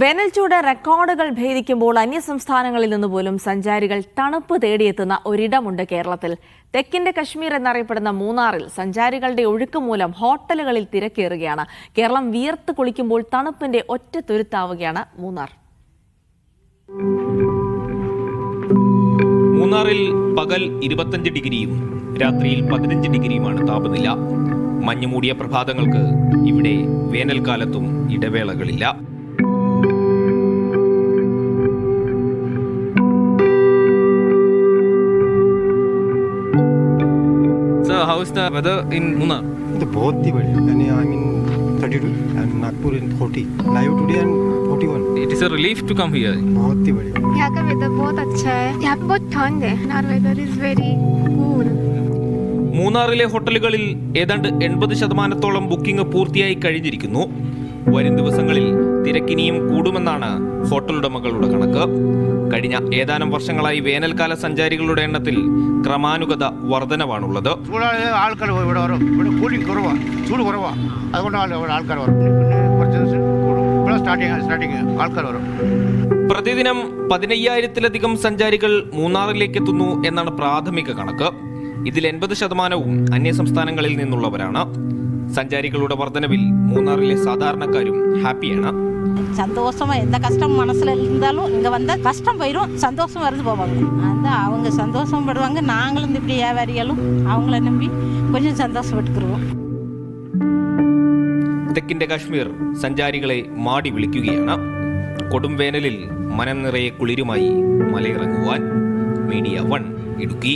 വേനൽച്ചൂട് റെക്കോർഡുകൾ ഭേദിക്കുമ്പോൾ അന്യസംസ്ഥാനങ്ങളിൽ നിന്നുപോലും സഞ്ചാരികൾ തണുപ്പ് തേടിയെത്തുന്ന ഒരിടമുണ്ട് കേരളത്തിൽ. തെക്കിന്റെ കശ്മീർ എന്നറിയപ്പെടുന്ന മൂന്നാറിൽ സഞ്ചാരികളുടെ ഒഴുക്ക് മൂലം ഹോട്ടലുകളിൽ തിരക്കേറുകയാണ്. കേരളം വിയർത്ത് കുളിക്കുമ്പോൾ തണുപ്പിന്റെ ഒറ്റ തുരുത്താവുകയാണ് മൂന്നാർ. മൂന്നാറിൽ പകൽ 25 ഡിഗ്രിയും രാത്രിയിൽ 15 ഡിഗ്രിയുമാണ് താപനില. മഞ്ഞുമൂടിയ പ്രഭാതങ്ങൾക്ക് ഇവിടെ വേനൽക്കാലത്തും ഇടവേളകളില്ല. How is the weather in Munnar? बहुत ही बढ़िया. यानी I mean 32 and Nagpur in 40. Live today and 41. It is a relief to come here. बहुत ही बढ़िया. यहाँ का वेदर बहुत अच्छा है. यहाँ पे बहुत ठंड है. Our weather is very cool. മൂന്നാറിലെ ഹോട്ടലുകളിൽ ഏതാണ്ട് 80% ബുക്കിംഗ് പൂർത്തിയായി കഴിഞ്ഞിരിക്കുന്നു. വരും ദിവസങ്ങളിൽ തിരക്കിനിയും കൂടുമെന്നാണ് ഹോട്ടൽ ഉടമകളുടെ കണക്ക്. കഴിഞ്ഞ ഏതാനും വർഷങ്ങളായി വേനൽക്കാല സഞ്ചാരികളുടെ എണ്ണത്തിൽ ക്രമാനുഗത വർധനവാണുള്ളത്. ആൾക്കാർ ഇവിടെ വരും. ഇവിടെ കൂളിംഗ് കുറവാണ്, ചൂട് കുറവാണ്. അതുകൊണ്ട് ആൾക്കാർ വരും. സ്റ്റാർട്ടിങ് ആൾക്കാർ വരും. പ്രതിദിനം 15,000-ലധികം സഞ്ചാരികൾ മൂന്നാറിലേക്ക് എത്തുന്നു എന്നാണ് പ്രാഥമിക കണക്ക്. ഇതിൽ 80% അന്യസംസ്ഥാനങ്ങളിൽ നിന്നുള്ളവരാണ്. സഞ്ചാരികളുടെ വർധനവിൽ മൂന്നാറിലെ സാധാരണക്കാരും ഹാപ്പിയാണ്. சந்தோஷமா எந்த கஷ்டம் மனசுல இருந்தாலும் இங்க வந்தா கஷ்டம் போயிடும், சந்தோஷம் வருது போவாங்க. அந்த அவங்க சந்தோஷம் படுவாங்க. நாங்களும் இப்படி வியாபாரிகளும் அவங்கள நம்பி கொஞ்சம் சந்தோஷப்பட்டுக்கிறோம். തെക്കിന്റെ കാശ്മീർ സഞ്ചാരികളെ മാടി വിളിക്കുകയാണ്. കൊടും വേനലിൽ മനം നിറയെ കുളിരുമായി മലയിറങ്ങുവാൻ. മീഡിയ 1 ഇടുക്കി.